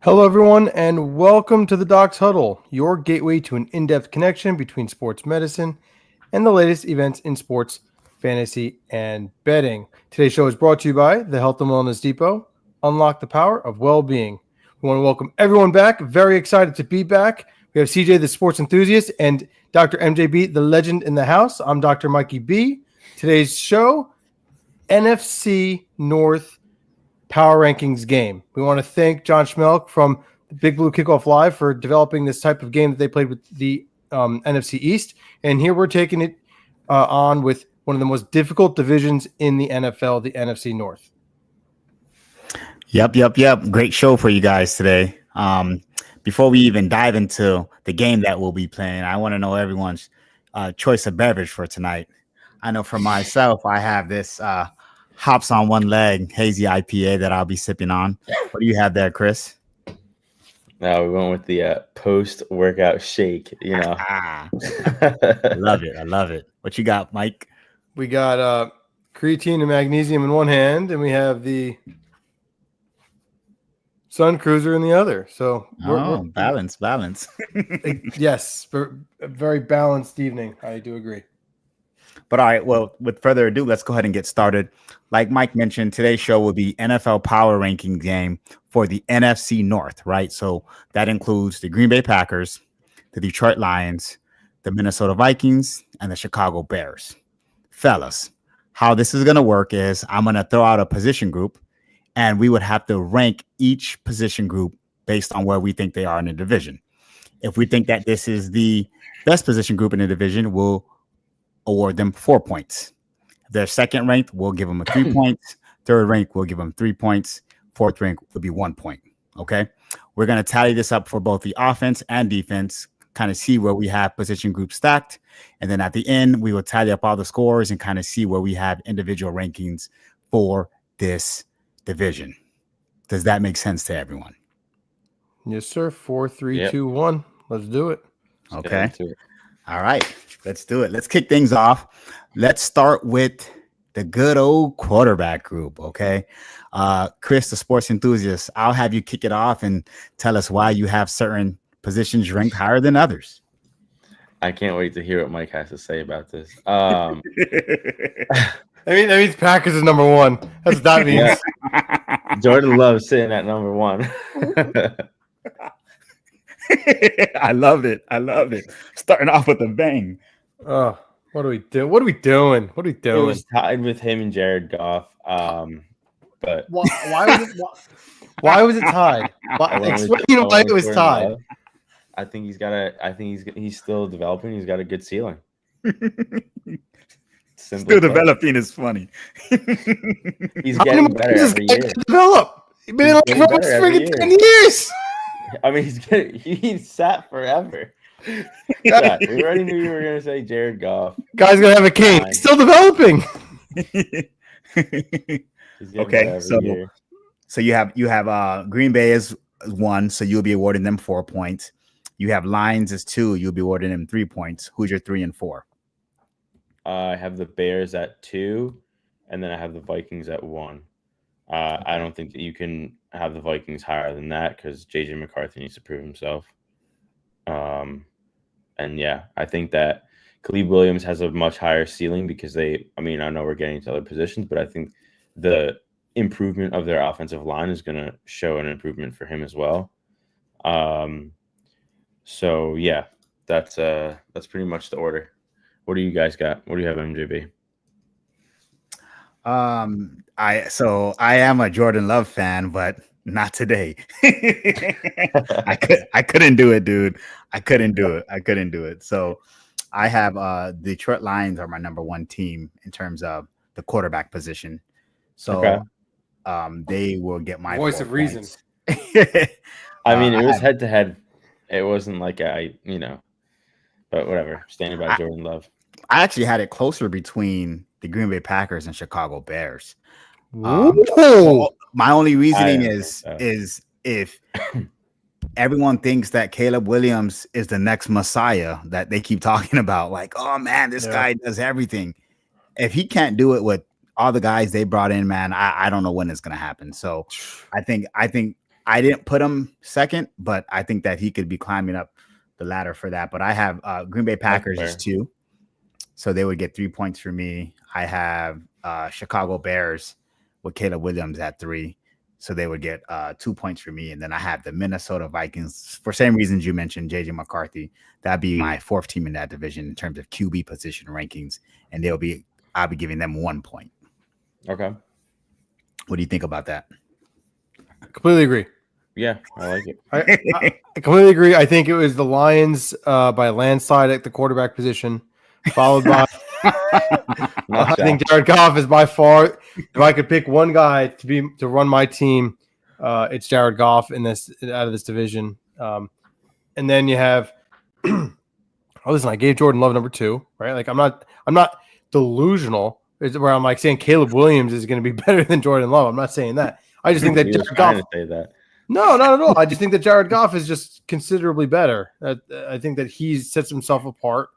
Hello, everyone, and welcome to the Doc's Huddle, your gateway to an in-depth connection between sports medicine and the latest events in sports, fantasy, and betting. Today's show is brought to you by the Health and Wellness Depot. Unlock the power of well-being. We want to welcome everyone back. Very excited to be back. We have CJ, the sports enthusiast, and Dr. MJB, the legend in the house. I'm Dr. Mikey B. Today's show, NFC North Power Rankings game. We want to thank John Schmelk from the Big Blue Kickoff Live for developing this type of game that they played with the NFC East. And here we're taking it on with one of the most difficult divisions in the NFL, the NFC North. Yep. Great show for you guys today. Before we even dive into the game that we'll be playing, I want to know everyone's choice of beverage for tonight. I know for myself, I have this Hops on One Leg hazy IPA that I'll be sipping on. What do you have there, Chris? No, we went with the post-workout shake, I love it. What you got, Mike? We got creatine and magnesium in one hand, and we have the Sun Cruiser in the other. So we're balance. Yes, a very balanced evening. I do agree. But all right, well, with further ado, let's go ahead and get started. Like Mike mentioned, today's show will be NFL Power Ranking game for the NFC North, right? So that includes the Green Bay Packers, the Detroit Lions, the Minnesota Vikings, and the Chicago Bears. Fellas, how this is going to work is I'm going to throw out a position group, and we would have to rank each position group based on where we think they are in the division. If we think that this is the best position group in the division, we'll award them 4 points. If they're second ranked, we'll give them 3 points. Third rank, we'll give them 3 points. Fourth rank will be 1 point. Okay. We're going to tally this up for both the offense and defense, kind of see where we have position groups stacked. And then at the end, we will tally up all the scores and kind of see where we have individual rankings for this division. Does that make sense to everyone? Yes, sir. 4, 3, 2, 1. Let's do it. Okay. All right, let's do it. Let's kick things off. Let's start with the good old quarterback group, okay? Chris, the sports enthusiast, I'll have you kick it off and tell us why you have certain positions ranked higher than others. I can't wait to hear what Mike has to say about this. That means Packers is number one. That's what that means. Yeah. Jordan Love sitting at number one. I love it. Starting off with a bang. Oh, what are we doing? What are we doing? It was tied with him and Jared Goff. But why was it tied? Explain why it was tied. Love. I think he's still developing. He's got a good ceiling. Still developing is funny. He's getting better every year. Develop. He's been like for freaking 10 years. I mean, he's sat forever. Yeah, we already knew you were going to say Jared Goff. Guy's going to have a cane. He's still developing. Okay, so you have Green Bay as 1, so you'll be awarding them 4 points. You have Lions as 2, you'll be awarding them 3 points. Who's your 3 and 4? I have the Bears at 2, and then I have the Vikings at 1. I don't think that you can have the Vikings higher than that because JJ McCarthy needs to prove himself. And yeah, I think that Khalid Williams has a much higher ceiling because I know we're getting to other positions, but I think the improvement of their offensive line is going to show an improvement for him as well. So yeah, that's pretty much the order. What do you guys got? What do you have, MJB? I am a Jordan Love fan, but not today. I couldn't do it, dude. I couldn't do it. So I have Detroit Lions are my number 1 team in terms of the quarterback position. So they will get my voice of reason. I mean, it was head to head. It wasn't like but whatever. Standing by Jordan Love. I actually had it closer between the Green Bay Packers and Chicago Bears. My only reasoning is if everyone thinks that Caleb Williams is the next Messiah that they keep talking about, like, oh man, this guy does everything. If he can't do it with all the guys they brought in, man, I don't know when it's gonna happen. So I think I didn't put him second, but I think that he could be climbing up the ladder for that. But I have Green Bay Packers is 2, so they would get 3 points for me. I have Chicago Bears with Caleb Williams at 3, so they would get 2 points for me. And then I have the Minnesota Vikings for same reasons you mentioned, JJ McCarthy. That'd be my 4th team in that division in terms of QB position rankings, and I'll be giving them 1 point. Okay. What do you think about that? Completely agree. Yeah, I like it. I completely agree. I think it was the Lions by a landslide at the quarterback position, followed by I think Jared Goff is by far. If I could pick one guy to run my team, it's Jared Goff out of this division. And then you have listen, I gave Jordan Love number 2, right? Like I'm not delusional. It's where I'm like saying Caleb Williams is going to be better than Jordan Love. I'm not saying that. I just think that Jared Goff. Say that. No, not at all. I just think that Jared Goff is just considerably better. I think that he sets himself apart.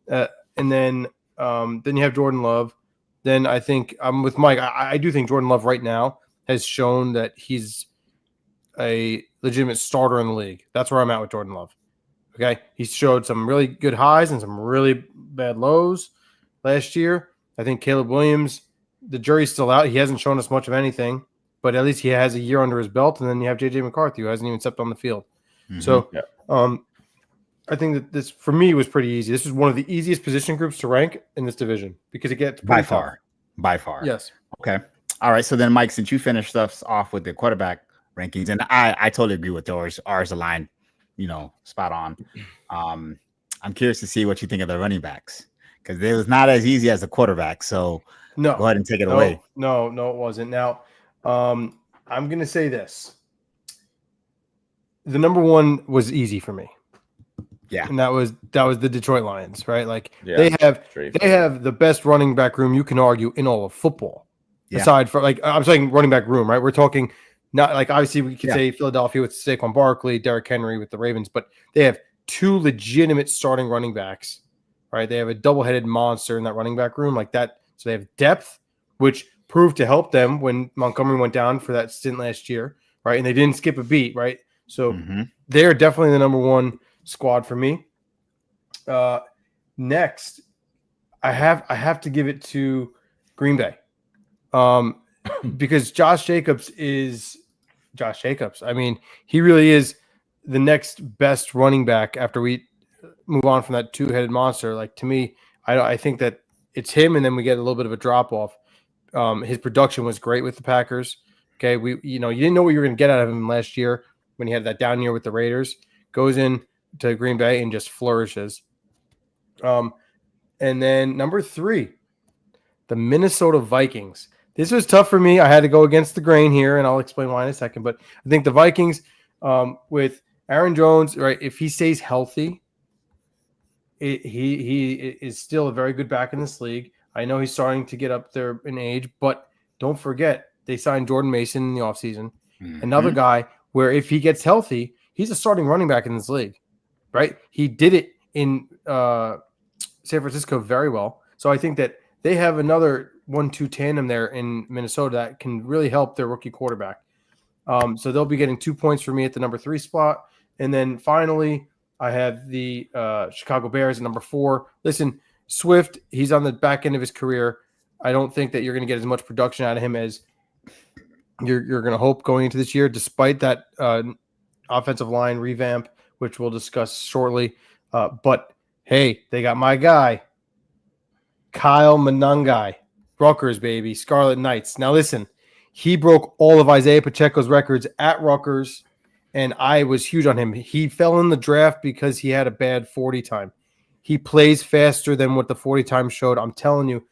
And then you have Jordan Love. Then I think I'm with Mike. I do think Jordan Love right now has shown that he's a legitimate starter in the league. That's where I'm at with Jordan Love. Okay. He showed some really good highs and some really bad lows last year. I think Caleb Williams, the jury's still out. He hasn't shown us much of anything. But at least he has a year under his belt, and then you have JJ McCarthy, who hasn't even stepped on the field. Mm-hmm. So I think that this, for me, was pretty easy. This is one of the easiest position groups to rank in this division because it gets by far. Yes. Okay. All right. So then, Mike, since you finished us off with the quarterback rankings, and I totally agree with yours. Ours aligned, spot on. I'm curious to see what you think of the running backs because it was not as easy as the quarterback. So go ahead and take it away. No, it wasn't. Now, I'm going to say this. The number 1 was easy for me. Yeah. And that was the Detroit Lions, right? Like they have the best running back room you can argue in all of football. Yeah. Aside from I'm saying running back room, right? We're talking not like obviously we could say Philadelphia with Saquon Barkley, Derrick Henry with the Ravens, but they have 2 legitimate starting running backs, right? They have a double-headed monster in that running back room like that. So they have depth, which proved to help them when Montgomery went down for that stint last year, right? And they didn't skip a beat, right? So they're definitely the number 1 squad for me. Next, I have to give it to Green Bay, because Josh Jacobs. I mean, he really is the next best running back after we move on from that 2-headed monster. Like to me, I think that it's him, and then we get a little bit of a drop off. His production was great with the Packers. Okay. you didn't know what you were going to get out of him last year when he had that down year with the Raiders, goes in to Green Bay and just flourishes. And then number 3, the Minnesota Vikings. This was tough for me. I had to go against the grain here, and I'll explain why in a second, but I think the Vikings, with Aaron Jones, right. If he stays healthy, he is still a very good back in this league. I know he's starting to get up there in age, but don't forget they signed Jordan Mason in the offseason. Another guy where if he gets healthy, he's a starting running back in this league, right? He did it in San Francisco very well. So I think that they have another 1-2 tandem there in Minnesota that can really help their rookie quarterback. So they'll be getting 2 points for me at the number 3 spot. And then finally, I have the Chicago Bears at number 4. Listen, Swift, he's on the back end of his career. I don't think that you're going to get as much production out of him as you're going to hope going into this year, despite that offensive line revamp, which we'll discuss shortly. But, hey, they got my guy, Kyle Monangai, Rutgers, baby, Scarlet Knights. Now, listen, he broke all of Isaiah Pacheco's records at Rutgers, and I was huge on him. He fell in the draft because he had a bad 40 time. He plays faster than what the 40 time showed. I'm telling you,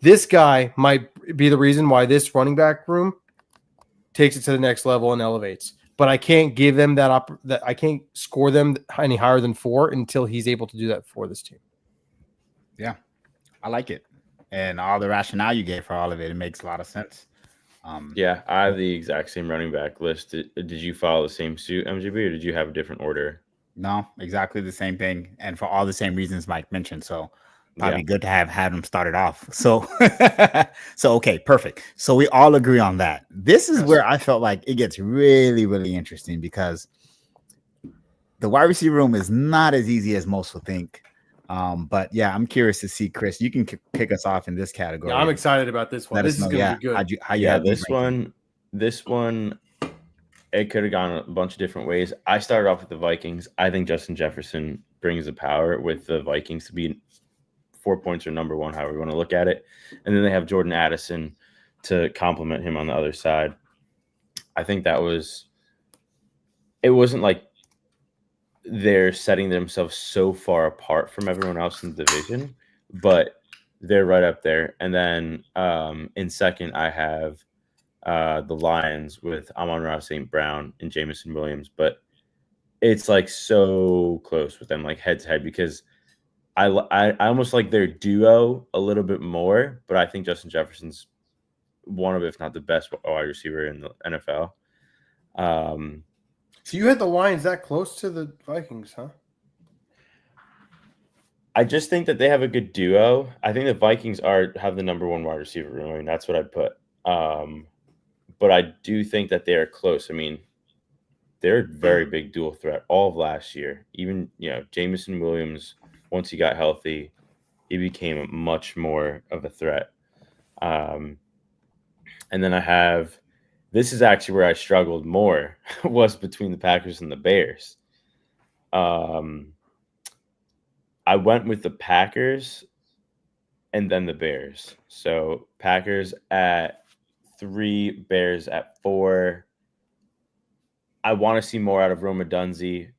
this guy might be the reason why this running back room takes it to the next level and elevates. But I can't give them that I can't score them any higher than 4 until he's able to do that for this team. Yeah, I like it. And all the rationale you gave for all of it, it makes a lot of sense. Yeah, I have the exact same running back list. Did you follow the same suit, MGB, or did you have a different order? No, exactly the same thing. And for all the same reasons Mike mentioned. So probably good to have had him started off. So, okay, perfect. So we all agree on that. This is where I felt like it gets really, really interesting because the wide receiver room is not as easy as most will think. But yeah, I'm curious to see, Chris. You can kick us off in this category. Yeah, I'm excited about this one. Let This us is know, going to be good. How you have this one, it could have gone a bunch of different ways. I started off with the Vikings. I think Justin Jefferson brings the power with the Vikings to be 4 points or number one, however you want to look at it. And then they have Jordan Addison to complement him on the other side. I think it wasn't like they're setting themselves so far apart from everyone else in the division, but they're right up there. And then in second, I have the Lions with Amon-Ra St. Brown and Jameson Williams, but it's like so close with them, like head to head, because I almost like their duo a little bit more, but I think Justin Jefferson's one of, if not the best wide receiver in the NFL. So you had the Lions that close to the Vikings, huh? I just think that they have a good duo. I think the Vikings have the number one wide receiver room. I mean, that's what I put. But I do think that they are close. I mean, they're a very big dual threat all of last year. Even, Jameson Williams, once he got healthy, he became much more of a threat. And then this is actually where I struggled more, was between the Packers and the Bears. I went with the Packers and then the Bears. So Packers at 3, Bears at 4. I want to see more out of Roma Dunze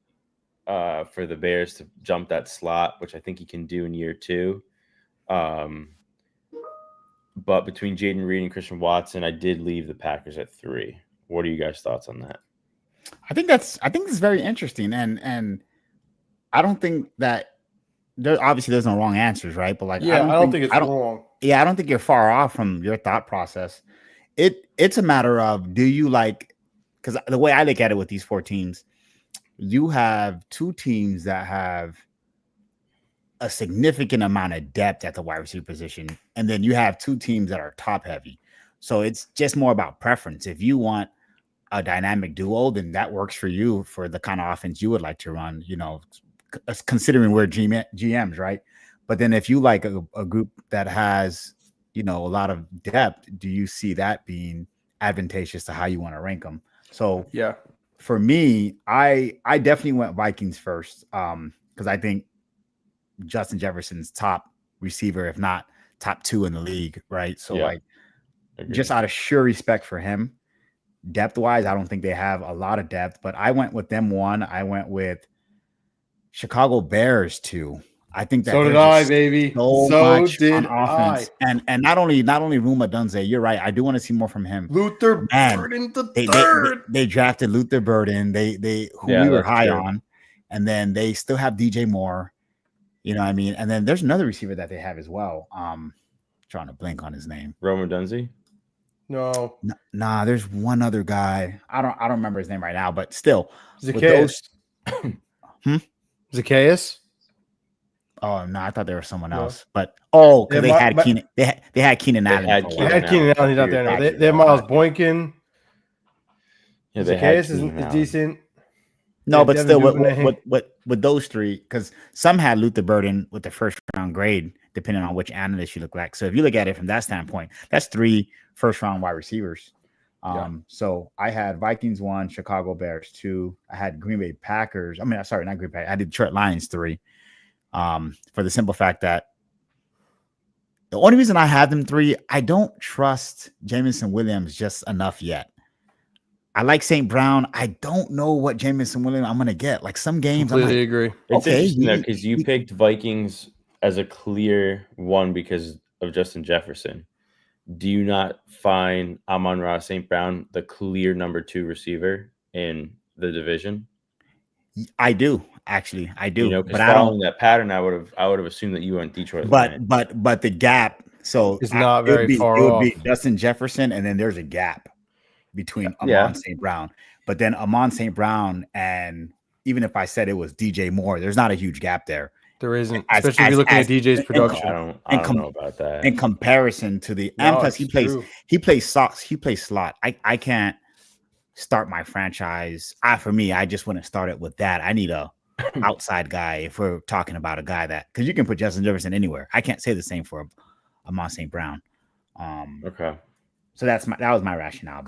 for the Bears to jump that slot, which I think he can do in year 2. But between Jaden Reed and Christian Watson, I did leave the Packers at 3. What are you guys' thoughts on that? I think this is very interesting, and I don't think that there's no wrong answers, right? But like, I don't think it's wrong. Yeah, I don't think you're far off from your thought process. It's a matter of, do you like, because the way I look at it with these 4 teams, you have 2 teams that have a significant amount of depth at the wide receiver position, and then you have 2 teams that are top heavy. So it's just more about preference. If you want a dynamic duo, then that works for you for the kind of offense you would like to run, considering we're GMs, right? But then if you like a group that has, a lot of depth, do you see that being advantageous to how you want to rank them? So yeah, for me, I definitely went Vikings first, because I think Justin Jefferson's top receiver, if not top 2 in the league, right? So just out of sheer respect for him, depth wise, I don't think they have a lot of depth, but I went with them 1. I went with Chicago Bears 2. I think that so did I, baby. So much did on offense, and not only Ruma Dunze. You're right. I do want to see more from him. Luther Burden the third. They drafted Luther Burden. We were high on, and then they still have DJ Moore. You know what I mean? And then there's another receiver that they have as well. Trying to blank on his name. Roma Dunze? No. Nah, there's one other guy. I don't remember his name right now, but still. Zacchaeus. Zacchaeus? Oh no, I thought there was someone else. But because they had Keenan. They had Keenan Allen. They had Keenan Allen. He's out there now. They have Miles Boykin. Yeah, Zacchaeus is decent. No, but still, with those 3, because some had Luther Burden with the first round grade, depending on which analyst you look like. So if you look at it from that standpoint, that's 3 first round wide receivers. So I had Vikings 1, Chicago Bears 2. I had Green Bay Packers. I mean, sorry, not Green Bay. I did Detroit Lions 3. For the simple fact that the only reason I have them 3, I don't trust Jameson Williams just enough yet. I like St. Brown. I don't know what Jameson Williams I'm going to get. Like some games, completely agree. It's interesting though, because you picked Vikings as a clear 1 because of Justin Jefferson. Do you not find Amon-Ra St. Brown the clear number 2 receiver in the division? I do. Actually, I do. But following that pattern, I would have assumed that you went Detroit. But the gap, so it's not very far off. It would be Justin Jefferson, and then there's a gap between Amon St. Brown. But then Amon St. Brown, and even if I said it was DJ Moore, there's not a huge gap there. There isn't, especially if you're looking at DJ's production. I don't know about that. In comparison to and plus he plays slot. I can't start my franchise. For me, I just wouldn't start it with that. I need a outside guy if we're talking about a guy that, because you can put Justin Jefferson anywhere. I can't say the same for Amon St. Brown. Okay. So that was my rationale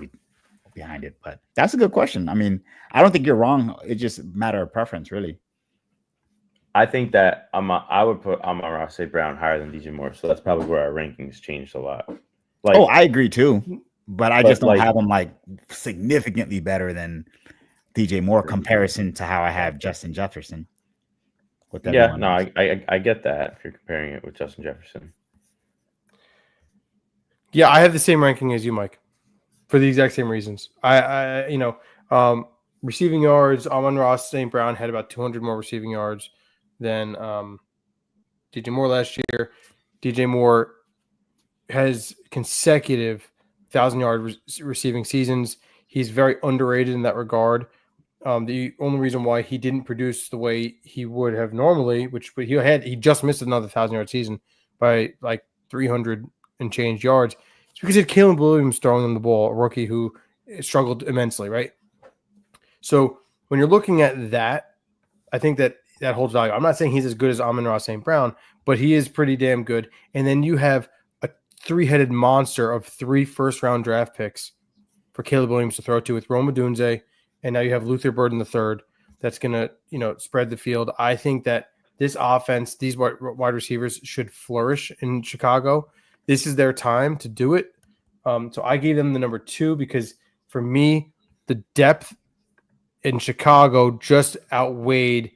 behind it. But that's a good question. I mean, I don't think you're wrong. It's just a matter of preference, really. I think that I would put Amon St. Brown higher than DJ Moore. So that's probably where our rankings changed a lot. Like, I agree too. But I just don't have him like significantly better than DJ Moore comparison to how I have Justin Jefferson. Yeah, no, I get that if you're comparing it with Justin Jefferson. Yeah, I have the same ranking as you, Mike, for the exact same reasons. Receiving yards, Amon St. Brown had about 200 more receiving yards than DJ Moore last year. DJ Moore has consecutive 1,000-yard receiving seasons. He's very underrated in that regard. The only reason why he didn't produce the way he would have normally, he just missed another 1,000-yard season by like 300 and change yards. It's because he had Caleb Williams throwing him the ball, a rookie who struggled immensely, right? So when you're looking at that, I think that holds value. I'm not saying he's as good as Amon-Ra St. Brown, but he is pretty damn good. And then you have a three-headed monster of 3 first-round draft picks for Caleb Williams to throw to with Rome Odunze, and now you have Luther Burden III that's going to, spread the field. I think that this offense, these wide receivers should flourish in Chicago. This is their time to do it. So I gave them the number 2 because for me, the depth in Chicago just outweighed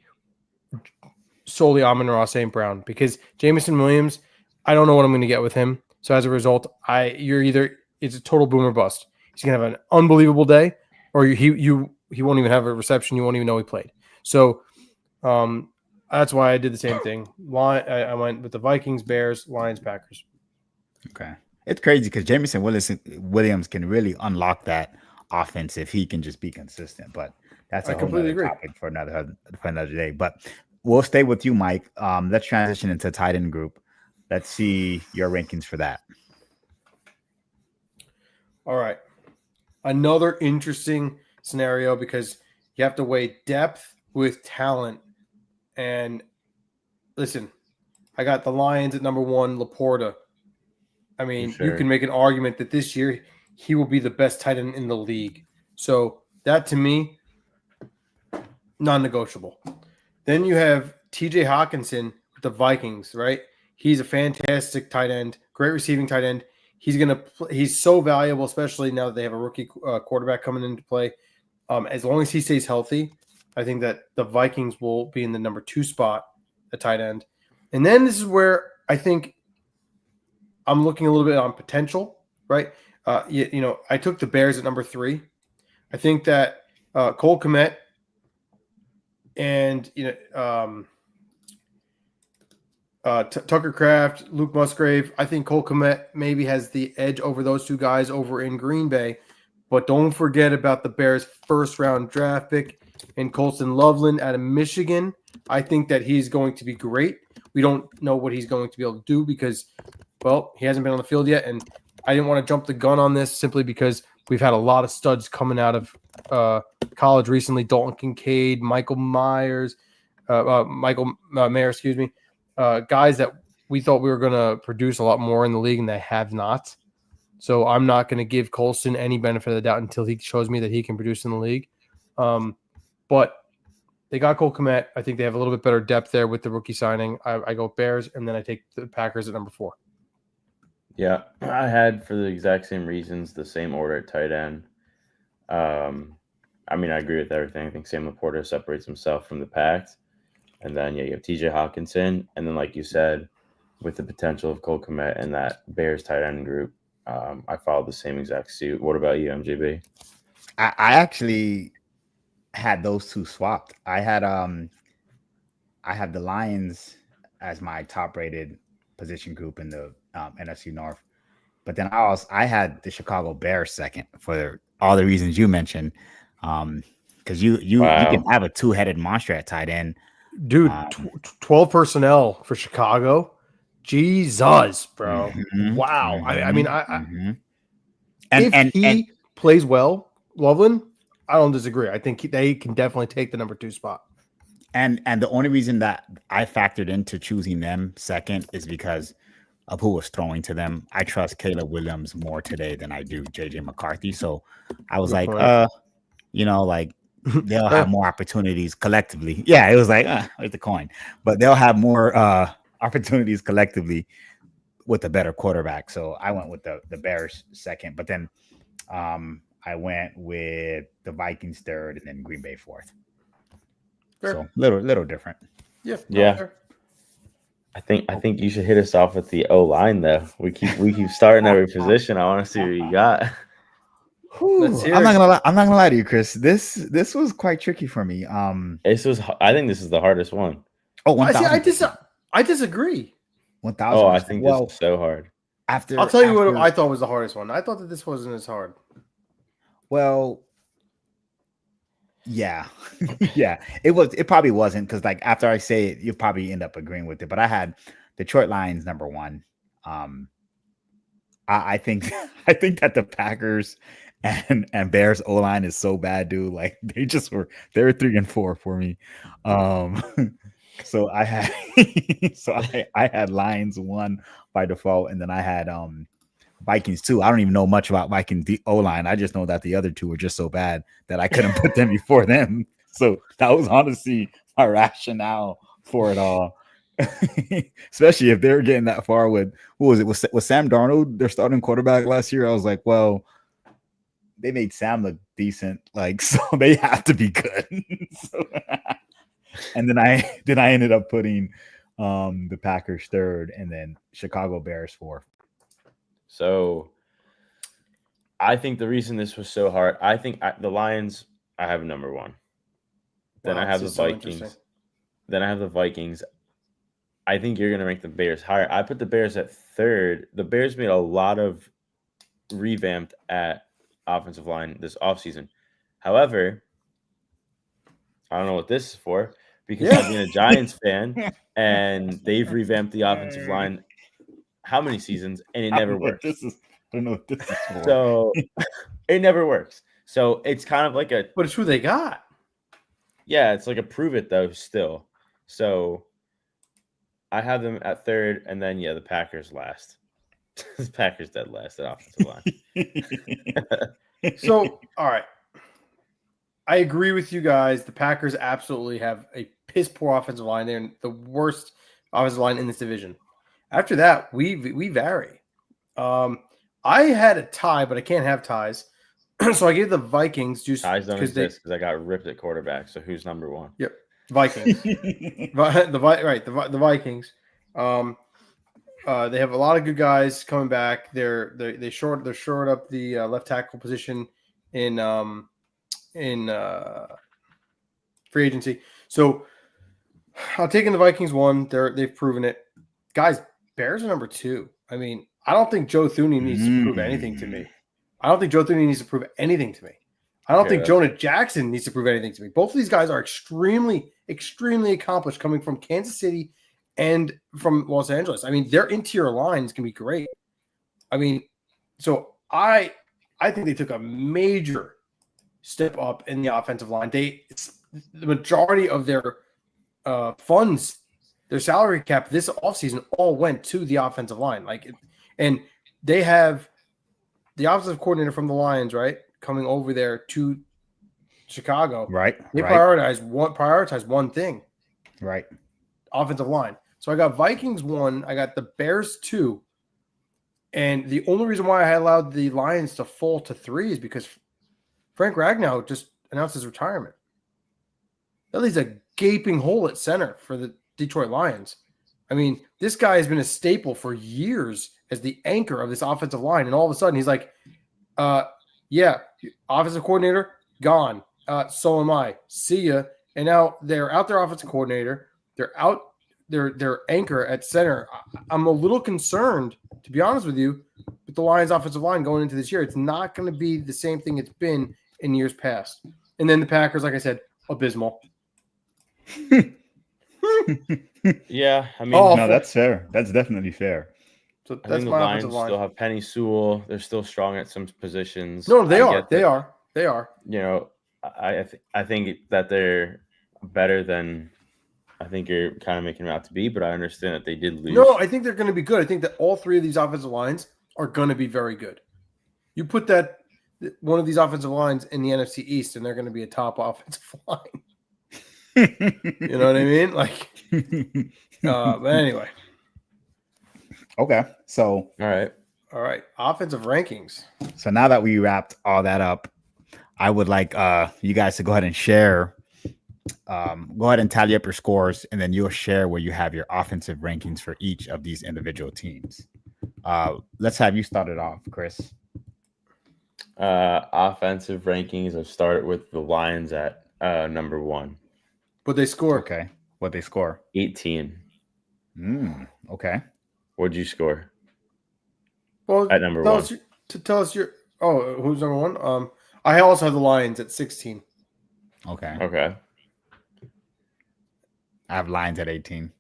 solely Amon-Ra St. Brown, because Jameson Williams, I don't know what I'm going to get with him. So as a result, it's a total boom or bust. He's going to have an unbelievable day, or he won't even have a reception. You won't even know he played. So that's why I did the same thing. I went with the Vikings, Bears, Lions, Packers. Okay. It's crazy because Jameson Williams can really unlock that offense if he can just be consistent. But that's a whole other topic for another day. But we'll stay with you, Mike. Let's transition into tight end group. Let's see your rankings for that. All right. Another interesting scenario because you have to weigh depth with talent. And listen, I got the Lions at number 1, Laporta. I mean, you can make an argument that this year he will be the best tight end in the league. So that to me, non-negotiable. Then you have TJ Hawkinson with the Vikings, right? He's a fantastic tight end, great receiving tight end. He's so valuable, especially now that they have a rookie quarterback coming into play. As long as he stays healthy, I think that the Vikings will be in the number 2 spot at tight end. And then this is where I think I'm looking a little bit on potential, right? I took the Bears at number 3. I think that Cole Kmet and Tucker Kraft, Luke Musgrave. I think Cole Kmet maybe has the edge over those 2 guys over in Green Bay. But don't forget about the Bears' first-round draft pick and Colston Loveland out of Michigan. I think that he's going to be great. We don't know what he's going to be able to do because, well, he hasn't been on the field yet. And I didn't want to jump the gun on this simply because we've had a lot of studs coming out of college recently. Dalton Kincaid, Michael Mayer, guys that we thought we were going to produce a lot more in the league, and they have not. So I'm not going to give Colston any benefit of the doubt until he shows me that he can produce in the league. But they got Cole Kmet. I think they have a little bit better depth there with the rookie signing. I go Bears, and then I take the Packers at number 4. Yeah, I had, for the exact same reasons, the same order at tight end. I agree with everything. I think Sam Laporta separates himself from the pack. And then, you have TJ Hawkinson. And then, like you said, with the potential of Cole Kmet and that Bears tight end group, I followed the same exact suit. What about you, MJB? I actually had those 2 swapped. I had the Lions as my top-rated position group in the NFC North, but then I had the Chicago Bears second for all the reasons you mentioned. Because you can have a 2-headed monster at tight end. Dude, 12 personnel for Chicago. Jesus, bro. Wow. If he plays well, Loveland, I don't disagree. I think they can definitely take the number 2 spot. And the only reason that I factored into choosing them second is because of who was throwing to them. I trust Caleb Williams more today than I do JJ McCarthy. So I was like, they'll have more opportunities collectively. Yeah, it was like, where's the coin? But they'll have more opportunities collectively with a better quarterback. So I went with the Bears second, but then I went with the Vikings third and then Green Bay fourth. Fair. So little different. Yeah. I think you should hit us off with the O line though. We keep starting every position. I want to see what you got. I'm not gonna lie to you, Chris. This was quite tricky for me. I think this is the hardest one. Oh, 1,000. I disagree. 1,000. Oh, I think this is so hard. I'll tell you what I thought was the hardest one. I thought that this wasn't as hard. Well, yeah. Yeah. It probably wasn't, because like after I say it, you'll probably end up agreeing with it. But I had Detroit Lions number 1. I think that the Packers and Bears O-line is so bad, dude. Like they were 3 and 4 for me. So I had Lions 1 by default, and then I had Vikings 2. I don't even know much about Vikings O-line. I just know that the other 2 were just so bad that I couldn't put them before them. So that was honestly my rationale for it all. Especially if they're getting that far with, what was it? Was Sam Darnold their starting quarterback last year? I was like, well, they made Sam look decent, like, so they have to be good. And then I ended up putting the Packers third and then Chicago Bears 4th. So I think the reason this was so hard, I think the Lions, I have number 1. Then I have the Vikings. Then I have the Vikings. I think you're going to rank the Bears higher. I put the Bears at 3rd. The Bears made a lot of revamped at offensive line this offseason. However, I don't know what this is for, because I've been a Giants fan and they've revamped the offensive line how many seasons, and it never works. I don't know what this is for. So it never works. So it's kind of like but it's who they got. Yeah, it's like a prove it though still. So I have them at 3rd, and then the Packers last. The Packers dead last at offensive line. So, all right. I agree with you guys. The Packers absolutely have a piss poor offensive line. They're the worst offensive line in this division. After that, we vary. I had a tie, but I can't have ties. So I gave the Vikings just ties don't exist because I got ripped at quarterback. So who's number 1? Yep, Vikings. The Vikings. They have a lot of good guys coming back. They're short up the left tackle position in free agency. So I'll take in the Vikings 1. They've proven it, guys. Bears are number 2. I mean, I don't think Joe Thuney needs to prove anything to me. I don't think Jonah Jackson needs to prove anything to me. Both of these guys are extremely, extremely accomplished coming from Kansas City and from Los Angeles. I mean, their interior lines can be great. I mean, so I think they took a major step up in the offensive line. The majority of their funds, their salary cap this offseason all went to the offensive line. And they have the offensive coordinator from the Lions, right, coming over there to Chicago. Right. They prioritize one thing. Right. Offensive line. So I got Vikings 1. I got the Bears 2. And the only reason why I allowed the Lions to fall to 3 is because Frank Ragnow just announced his retirement. That leaves a gaping hole at center for the Detroit Lions. I mean, this guy has been a staple for years as the anchor of this offensive line. And all of a sudden he's like, offensive coordinator, gone. So am I. See ya. And now they're out their offensive coordinator. They're out their anchor at center. I'm a little concerned, to be honest with you, with the Lions offensive line going into this year. It's not going to be the same thing it's been in years past. And then the Packers, like I said, abysmal. Yeah, I mean, Oh, No, that's fair. That's definitely fair. So I that's think the my offensive Lions line. still have Penny Sewell. They're still strong at some positions. No, they I are. get They that, are. They are. you know, I think that they're better than I think you're kind of making them out to be, but I understand that they did lose. No, I think they're going to be good. I think that all three of these offensive lines are going to be very good. You put one of these offensive lines in the NFC East, and they're going to be a top offensive line. You know what I mean? Like, but anyway. Okay, so All right. Offensive rankings. So now that we wrapped all that up, I would like you guys to go ahead and share. Go ahead and tally up your scores, and then you'll share where you have your offensive rankings for each of these individual teams. Let's have you start it off, Chris. Offensive rankings. I've started with the Lions at number 1. What they score? Okay, what they score? 18. Okay. What'd you score? Well, At number 1. Tell us your. Oh, who's number 1? I also have the Lions at 16. Okay. I have Lions at 18.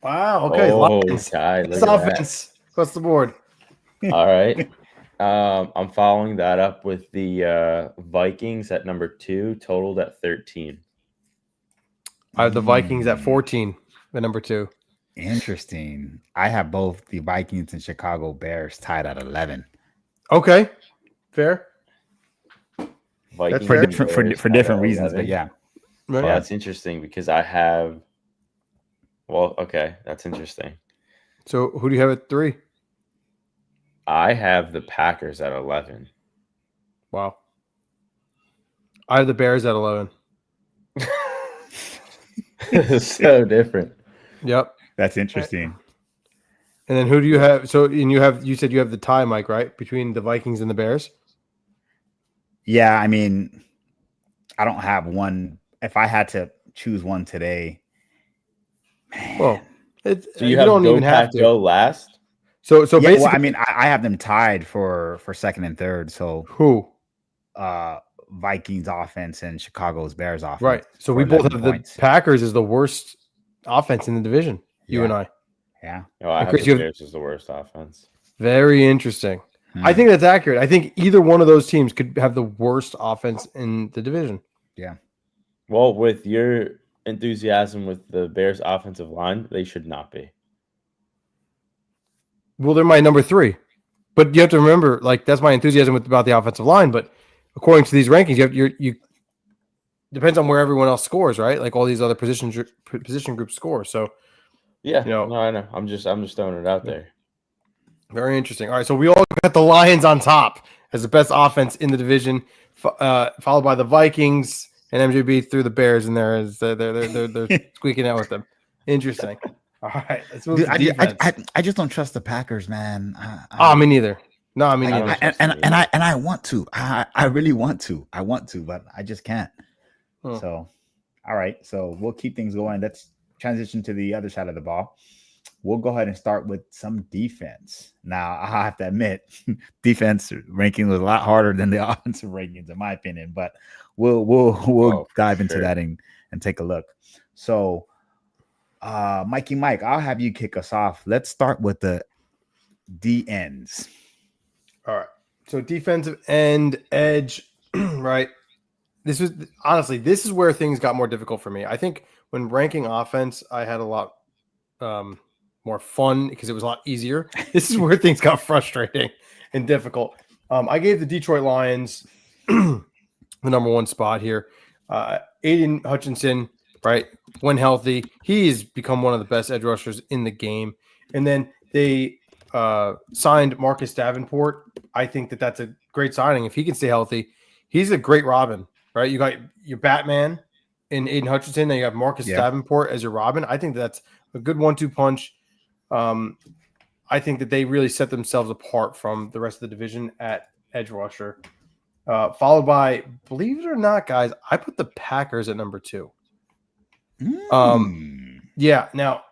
Wow. Okay. Oh, Lions. God, It's look at offense. Across the board. that. All right. I'm following that up with the Vikings at number 2, totaled at 13. I have the Vikings at 14, at number 2. Interesting. I have both the Vikings and Chicago Bears tied at 11. Okay. Fair. Vikings For and different Bears for tied different at reasons, 11. but yeah. Right. Well, that's interesting because I have. Well, okay, that's interesting. So who do you have at 3? I have the Packers at 11. Wow. I have the Bears at 11. So different. Yep. That's interesting. And then who do you have? So, and you said you have the tie, Mike, right? Between the Vikings and the Bears? Yeah, I mean, I don't have one. If I had to choose one today, man. Well, So you don't even have to go last. So Yeah, basically, well, I mean, I have them tied for second and third. So who? Vikings offense and Chicago's Bears offense. Right. So we both have the Packers as the worst offense in the division. You and I. Yeah. No, I have Chris, the Bears as the worst offense. Very interesting. I think that's accurate. I think either one of those teams could have the worst offense in the division. Yeah. Well, with your enthusiasm with the Bears offensive line, they should not be. Well, they're my number 3. But you have to remember, like, that's my enthusiasm about the offensive line. But according to these rankings, you depends on where everyone else scores, right? Like all these other position groups score. So yeah, no, I know. I'm just throwing it out there. Very interesting. All right, so we all got the Lions on top as the best offense in the division, followed by the Vikings, and MJB through the Bears in there as they're squeaking out with them. Interesting. All right, let's move to defense. I just don't trust the Packers, man. Me neither. No, me neither. And I want to. I really want to. I want to, but I just can't. So, all right. So we'll keep things going. Let's transition to the other side of the ball. We'll go ahead and start with some defense. Now, I have to admit, defense ranking was a lot harder than the offensive rankings, in my opinion. But we'll dive into that and take a look. So, Mikey Mike, I'll have you kick us off. Let's start with the D ends. All right. So defensive end, edge, right? This is where things got more difficult for me. I think when ranking offense, I had a lot more fun because it was a lot easier. This is where things got frustrating and difficult. I gave the Detroit Lions the number 1 spot here. Aiden Hutchinson, right? When healthy, he's become one of the best edge rushers in the game. And then they signed Marcus Davenport. I think that's a great signing. If he can stay healthy, he's a great Robin, right? You got your Batman in Aiden Hutchinson, then you have Marcus Davenport as your Robin. I think that's a good 1-2 punch. I think that they really set themselves apart from the rest of the division at edge rusher. Followed by, believe it or not, guys, I put the Packers at number 2. Yeah. Now,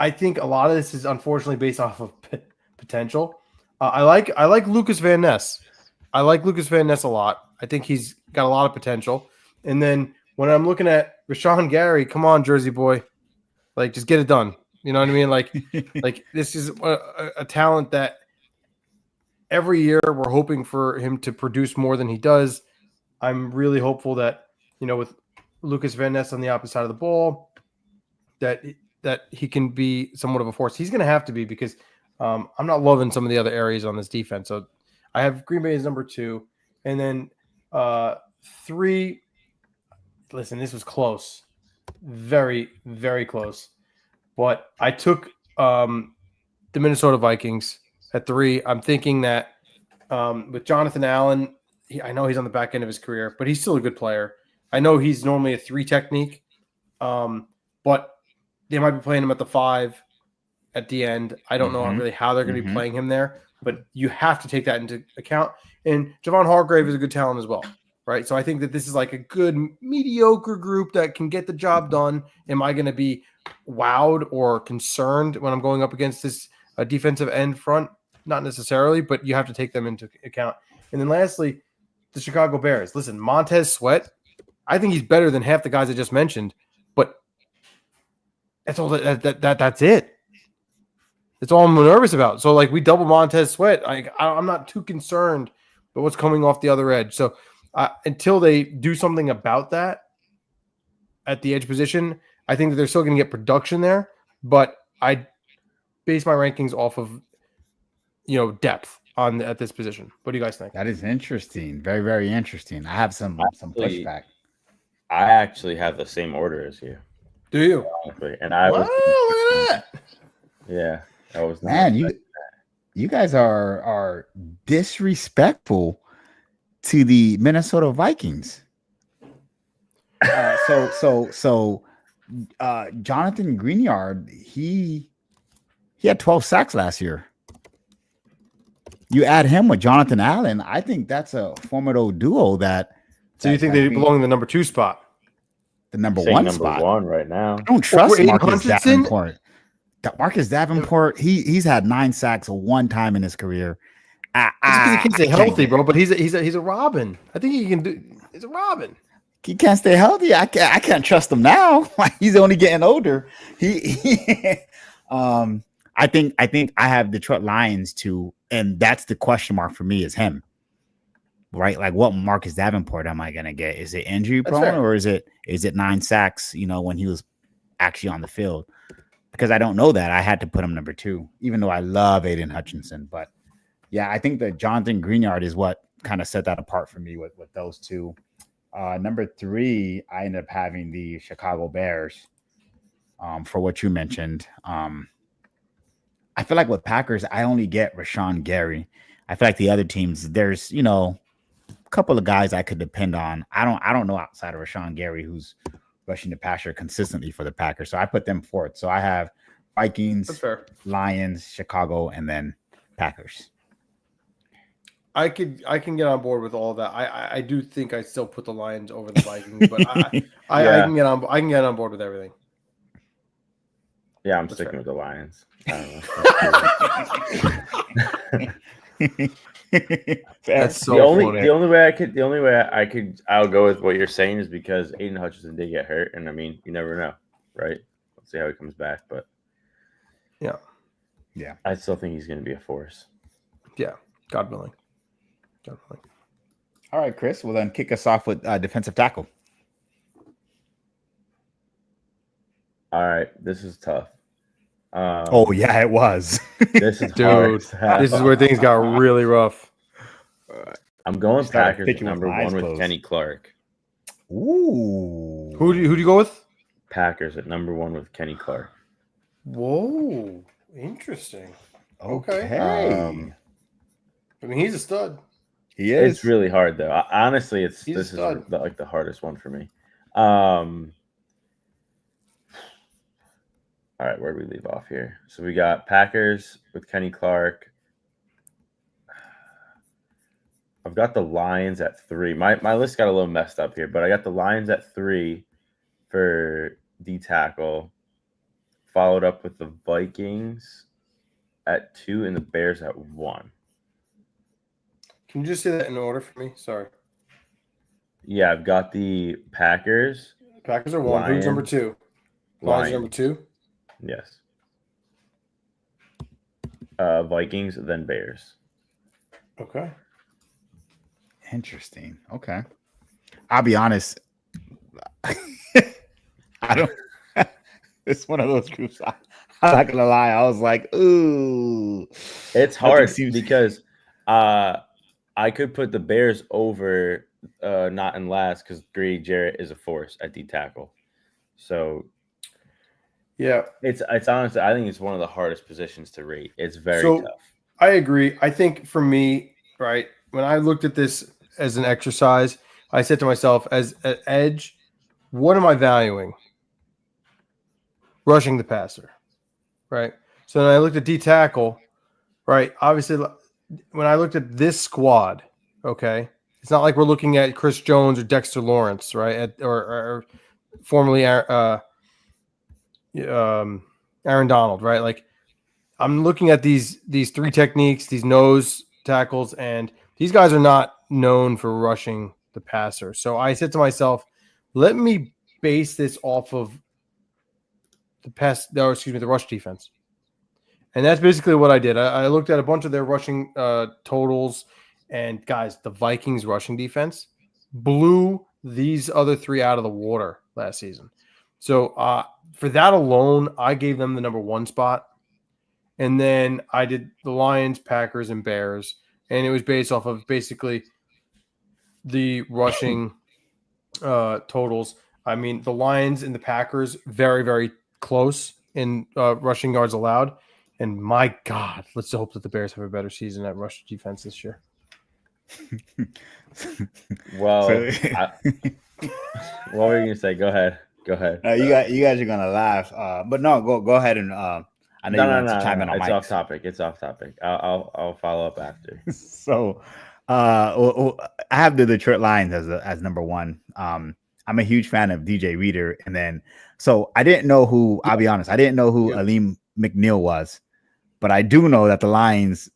I think a lot of this is unfortunately based off of potential. I like Lucas Van Ness. I like Lucas Van Ness a lot. I think he's got a lot of potential. And then when I'm looking at Rashawn Gary, come on, Jersey boy. Like, just get it done. You know what I mean? Like this is a talent that every year we're hoping for him to produce more than he does. I'm really hopeful that, with Lucas Van Ness on the opposite side of the ball, that he can be somewhat of a force. He's going to have to be because I'm not loving some of the other areas on this defense. So I have Green Bay as number 2. And then 3, listen, this was close. Very, very close. But I took the Minnesota Vikings at 3. I'm thinking that with Jonathan Allen, I know he's on the back end of his career, but he's still a good player. I know he's normally a 3 technique, but they might be playing him at the 5 at the end. I don't know really how they're going to be playing him there, but you have to take that into account. And Javon Hargrave is a good talent as well, right? So I think that this is like a good mediocre group that can get the job done. Am I going to be wowed or concerned when I'm going up against this defensive end front? Not necessarily, but you have to take them into account. And then lastly, the Chicago Bears. Listen, Montez Sweat, I think he's better than half the guys I just mentioned, but that's all that's it. That's all I'm nervous about. So, like, we double Montez Sweat. I'm not too concerned about what's coming off the other edge. So, until they do something about that at the edge position, I think that they're still going to get production there. But I base my rankings off of, depth at this position. What do you guys think? That is interesting. Very, very interesting. I have some pushback. I actually have the same order as you. Do you? And I was. Look at that. Yeah, I was. Man, you guys are disrespectful to the Minnesota Vikings. So Jonathan Greenyard, he had 12 sacks last year. You add him with Jonathan Allen, I think that's a formidable duo. So you think they belong in the number 2 spot? The number 1 spot. Number 1 right now. I don't trust Marcus Davenport. Marcus Davenport, he's had 9 sacks at one time in his career. He can't stay healthy, bro. But he's a Robin. I think he can do. He's a Robin. He can't stay healthy. I can't trust him now. He's only getting older. I think I have Detroit Lions too, and that's the question mark for me is him. Right? Like, what Marcus Davenport am I gonna get? Is it injury prone or is it 9 sacks, when he was actually on the field? Because I don't know that. I had to put him number 2, even though I love Aiden Hutchinson. But yeah, I think that Jonathan Greenyard is what kind of set that apart for me with those two. Number 3, I ended up having the Chicago Bears for what you mentioned. I feel like with Packers, I only get Rashawn Gary. I feel like the other teams, there's, a couple of guys I could depend on. I don't know outside of Rashawn Gary who's rushing the passer consistently for the Packers. So I put them 4th. So I have Vikings, Lions, Chicago, and then Packers. I can get on board with all of that. I do think I still put the Lions over the Vikings, but I can get on board with everything. Yeah, I'm sticking with the Lions. That's so the only way I'll go with what you're saying is because Aiden Hutchinson did get hurt, and I mean, you never know, right? Let's see how he comes back, but yeah, I still think he's going to be a force. Yeah, God willing. All right, Chris. Well, then kick us off with defensive tackle. All right, this is tough. It was. This is dude. This is where things got really rough. I'm going Packers at number 1 with Kenny Clark. Ooh. Who do you go with? Packers at number 1 with Kenny Clark. Whoa, interesting. Okay. I mean, he's a stud. He is. It's really hard though. Honestly, this is the hardest one for me. All right, where do we leave off here? So we got Packers with Kenny Clark. I've got the Lions at 3. My list got a little messed up here, but I got the Lions at 3 for D tackle, followed up with the Vikings at 2 and the Bears at 1. Can you just say that in order for me? Sorry. Yeah, I've got the Packers. Packers are 1. Who's number 2? Lions number 2. Yes. Vikings, then Bears. Okay. Interesting. Okay. I'll be honest. I don't. It's one of those groups. I'm not gonna lie. I was like, ooh. It's hard because I could put the Bears over not in last because Grady Jarrett is a force at D tackle. So yeah, it's honestly, I think it's one of the hardest positions to rate. It's very tough. I agree. I think for me, right, when I looked at this as an exercise, I said to myself, as an edge, what am I valuing? Rushing the passer, right? So then I looked at D tackle, right? Obviously, when I looked at this squad, okay, it's not like we're looking at Chris Jones or Dexter Lawrence, right? Or formerly Aaron Donald, right? Like I'm looking at these three techniques, these nose tackles, and these guys are not known for rushing the passer. So I said to myself, let me base this off of the rush defense. And that's basically what I did. I looked at a bunch of their rushing totals, and guys, the Vikings rushing defense blew these other three out of the water last season. So for that alone, I gave them the number 1 spot. And then I did the Lions, Packers, and Bears. And it was based off of basically the rushing totals. I mean, the Lions and the Packers, very, very close in rushing yards allowed. And my God, let's hope that the Bears have a better season at rush defense this year. Well, what were you gonna say? Go ahead. You guys are gonna laugh, but no, go ahead and I know you want to chime in on It's Mike's. off topic. It's off topic. I'll follow up after. So, I have the Detroit Lions as number 1. I'm a huge fan of DJ Reader, and then so I didn't know who. I'll be honest, I didn't know who Aleem McNeil was, but I do know that the Lions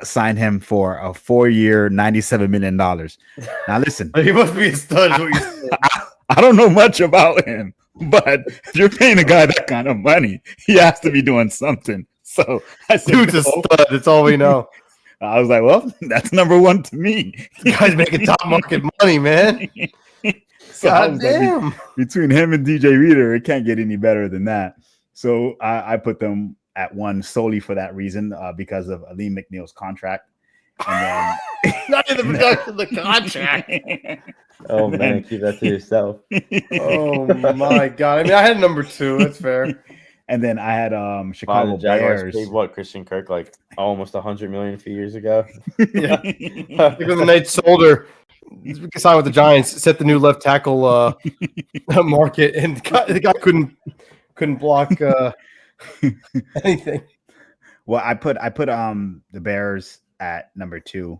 signed him for a 4-year, $97 million. Now listen, he must be a stud. I don't know much about him, but if you're paying a guy that kind of money, he has to be doing something. So I said, dude's a stud. That's all we know. I was like, well, that's number 1 to me. The guy's making top market money, man. So God damn. Like, between him and DJ Reader, it can't get any better than that. So I put them at 1 solely for that reason, because of Aleem McNeil's contract. And then not in the production of the contract. Oh man, keep that to yourself. Oh my God. I mean, I had number 2. That's fair. And then I had Chicago Bears. Paid what, Christian Kirk like almost $100 million a few years ago. Yeah. When the Knights sold her, signed with the Giants, set the new left tackle market, and the guy couldn't block anything. Well, I put the Bears at number 2.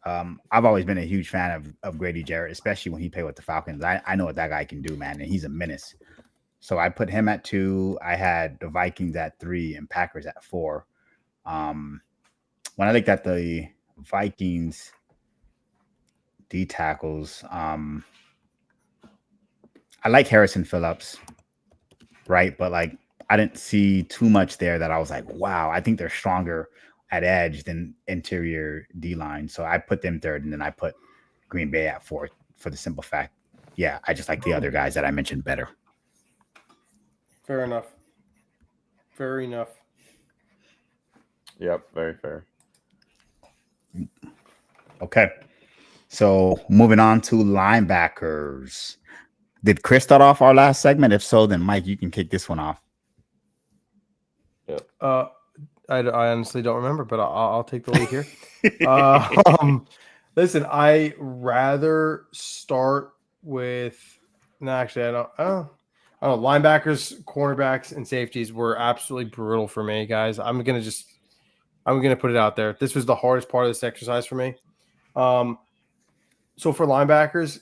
I've always been a huge fan of Grady Jarrett, especially when he played with the Falcons. I know what that guy can do, man, and he's a menace. So I put him at 2. I had the Vikings at 3 and Packers at 4. When I looked at the Vikings D tackles, I like Harrison Phillips, right? But like I didn't see too much there that I was like, wow, I think they're stronger at edge than interior D line. So I put them 3rd, and then I put Green Bay at 4th for the simple fact, yeah, I just like the other guys that I mentioned better. Fair enough. Fair enough. Yep, very fair. Okay. So moving on to linebackers. Did Chris start off our last segment? If so, then Mike, you can kick this one off. Yep. I honestly don't remember, but I'll take the lead here. Listen, I rather start with. No, actually, I don't. Linebackers, cornerbacks, and safeties were absolutely brutal for me, guys. I'm gonna put it out there. This was the hardest part of this exercise for me. So for linebackers,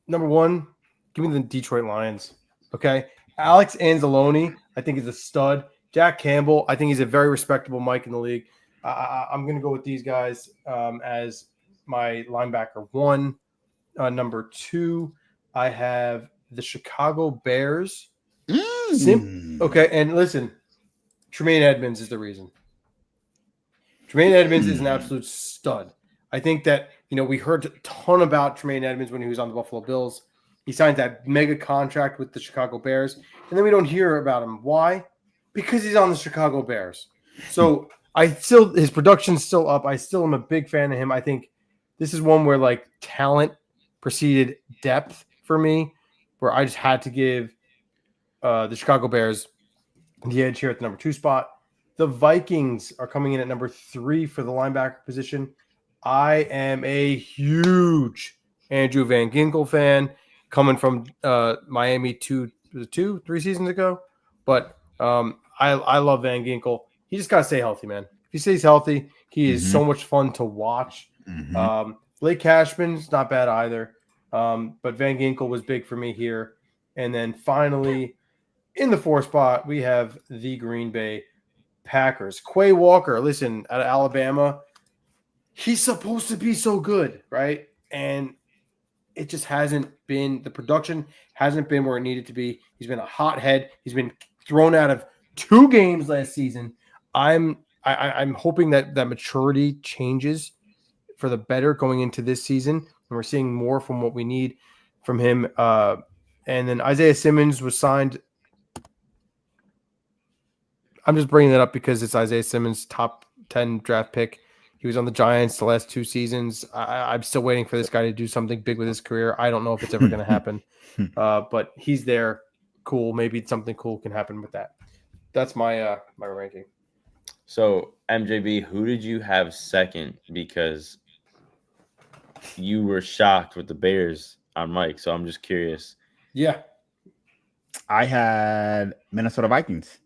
number 1, give me the Detroit Lions. Okay, Alex Anzalone, I think is a stud. Jack Campbell, I think he's a very respectable Mike in the league. I'm gonna go with these guys as my linebacker 1. Number 2, I have the Chicago Bears. Okay, and listen, Tremaine Edmonds is the reason. Tremaine Edmonds is an absolute stud. I think that, we heard a ton about Tremaine Edmonds when he was on the Buffalo Bills. He signed that mega contract with the Chicago Bears, and then we don't hear about him. Why? Because he's on the Chicago Bears. So his production's still up. I still am a big fan of him. I think this is one where like talent preceded depth for me, where I just had to give the Chicago Bears the edge here at the number 2 spot. The Vikings are coming in at number 3 for the linebacker position. I am a huge Andrew Van Ginkel fan, coming from Miami 3 seasons ago. But I love Van Ginkel. He just got to stay healthy, man. If he stays healthy, he is so much fun to watch. Blake Cashman's not bad either. But Van Ginkel was big for me here. And then finally, in the 4th spot, we have the Green Bay Packers. Quay Walker, listen, out of Alabama, he's supposed to be so good, right? And it just hasn't been, the production hasn't been where it needed to be. He's been a hothead. He's been thrown out of 2 games last season. I'm hoping that maturity changes for the better going into this season, and we're seeing more from what we need from him. And then Isaiah Simmons was signed. I'm just bringing that up because it's Isaiah Simmons' top 10 draft pick. He was on the Giants the last 2 seasons. I'm still waiting for this guy to do something big with his career. I don't know if it's ever going to happen, but he's there. Cool. Maybe something cool can happen with that. That's my ranking. So, MJB, who did you have second? Because you were shocked with the Bears on Mike. So I'm just curious. Yeah. I had Minnesota Vikings.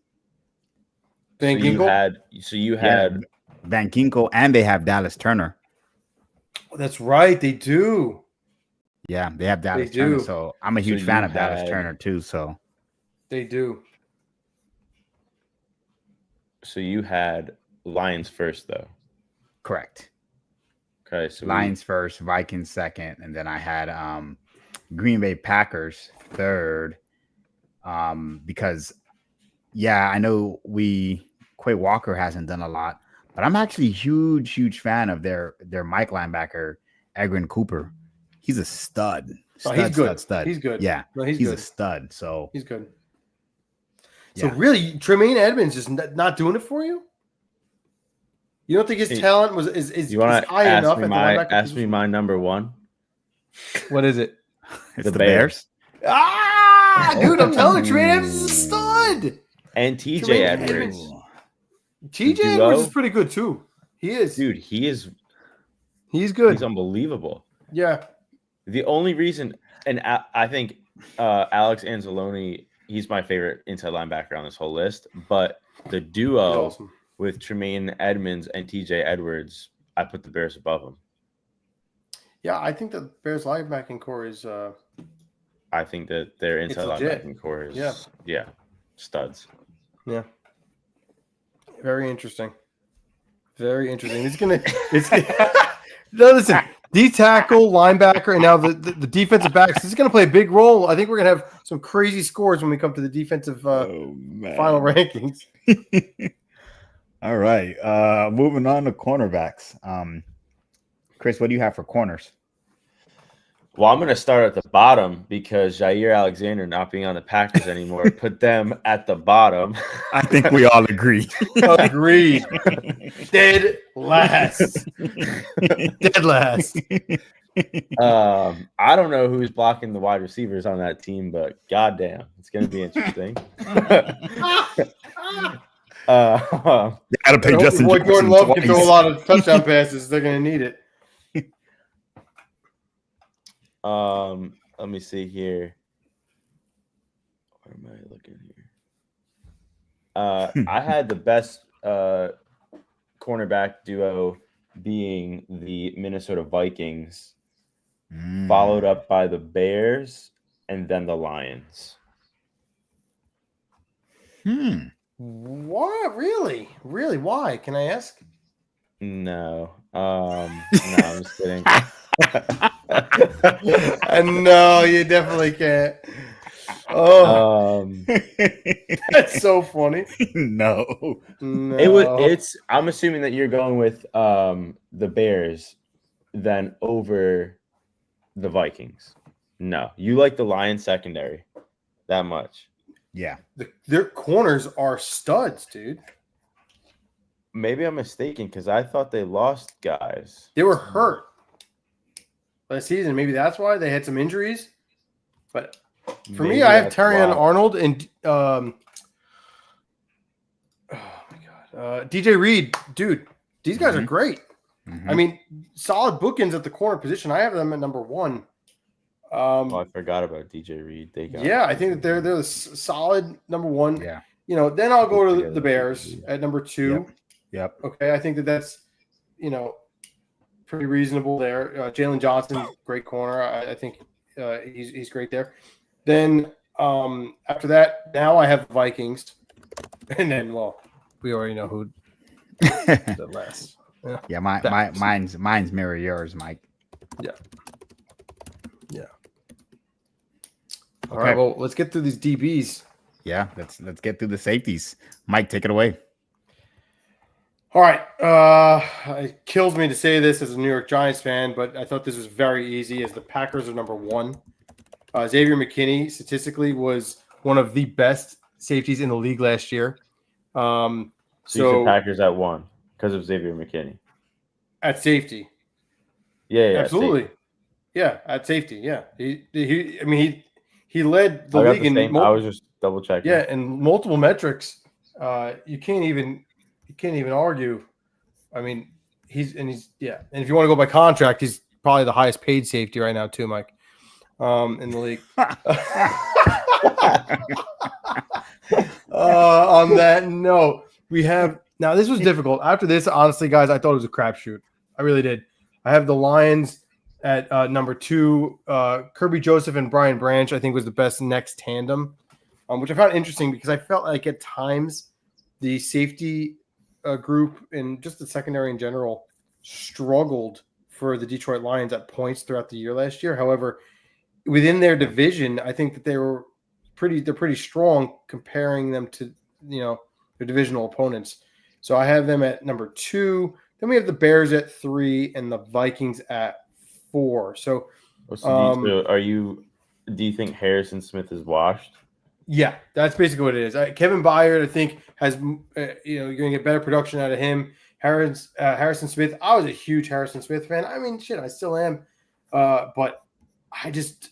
Van Ginkel? You had Van Ginkel, and they have Dallas Turner. That's right. They do. Yeah, they have Dallas Turner. So I'm a huge fan of Dallas Turner too. So they do. So you had Lions first, though. Correct. Okay, so Lions first, Vikings second, and then I had Green Bay Packers third. Because I know Quay Walker hasn't done a lot, but I'm actually huge fan of their Mike linebacker, Egrin Cooper. He's a stud. He's good. Stud. He's good. Yeah, no, he's good. A stud. So he's good. So really, Tremaine Edmonds is not doing it for you? You don't think his talent is you want to high enough? Ask me my number 1. What is it? It's the Bears. Dude, I'm telling you, Tremaine Edmonds is a stud. And TJ Edwards. TJ Edwards is pretty good too. He is. Dude, he's good. He's unbelievable. Yeah. The only reason, and I think Alex Anzalone, he's my favorite inside linebacker on this whole list, but the duo with Tremaine Edmonds and TJ Edwards, I put the Bears above them. Yeah, I think the Bears linebacking core is I think that their inside linebacking core is studs. Yeah. Very interesting. Very interesting. No, listen, D-tackle, linebacker, and now the defensive backs. This is going to play a big role. I think we're going to have some crazy scores when we come to the defensive final rankings. All right. Moving on to cornerbacks. Chris, what do you have for corners? Well, I'm going to start at the bottom because Jair Alexander not being on the Packers anymore put them at the bottom. I think we all agree. Agreed. Dead last. Dead last. I don't know who's blocking the wide receivers on that team, but goddamn, it's going to be interesting. They got to pay Justin Jefferson Jordan Love twice. can throw a lot of touchdown passes. They're going to need it. Let me see here. Where am I looking here? I had the best cornerback duo being the Minnesota Vikings, followed up by the Bears, and then the Lions. What? Really? Really? Why? Can I ask? No. No, I'm just kidding. No, you definitely can't. Oh, that's so funny. No. No. I'm assuming that you're going with the Bears then over the Vikings. No, you like the Lions secondary that much. Yeah. Their corners are studs, dude. Maybe I'm mistaken because I thought they lost guys. They were hurt last season. Maybe that's why they had some injuries. But for me, I have Terrion Arnold and oh my god, DJ Reed, dude. These guys are great. I mean, solid bookends at the corner position. I have them at number 1. I forgot about DJ Reed. I think that they're the solid number 1. Yeah. Then I'll go to the Bears at number 2. Yep. Okay, I think that's pretty reasonable there. Jalen Johnson, great corner. I think he's great there. Then after that, now I have the Vikings, and then we already know who the last. Yeah, mine's mirror yours, Mike. Yeah. All right, well, let's get through these DBs. Yeah, let's get through the safeties. Mike, take it away. All right. It kills me to say this as a New York Giants fan, but I thought this was very easy as the Packers are number 1. Xavier McKinney statistically was one of the best safeties in the league last year. So Packers at 1 because of Xavier McKinney. At safety. Yeah, absolutely. Safety. Yeah, at safety. Yeah. He led the league in I was just double checking. Yeah, and multiple metrics. You can't even argue. I mean, and if you want to go by contract, he's probably the highest paid safety right now too, Mike. In the league. On that note, we have now. This was difficult. After this, honestly, guys, I thought it was a crapshoot. I really did. I have the Lions at number 2. Kirby Joseph and Brian Branch, I think, was the best next tandem, which I found interesting because I felt like at times the safety group and just the secondary in general struggled for the Detroit Lions at points throughout the year last year. However, within their division, I think that they're pretty strong comparing them to their divisional opponents. So I have them at number 2. Then we have the Bears at 3 and the Vikings at 4. So do you think Harrison Smith is washed? Yeah, that's basically what it is. Kevin Byard, I think, has you're going to get better production out of him. Harrison Smith, I was a huge Harrison Smith fan. I mean, shit, I still am. But I just,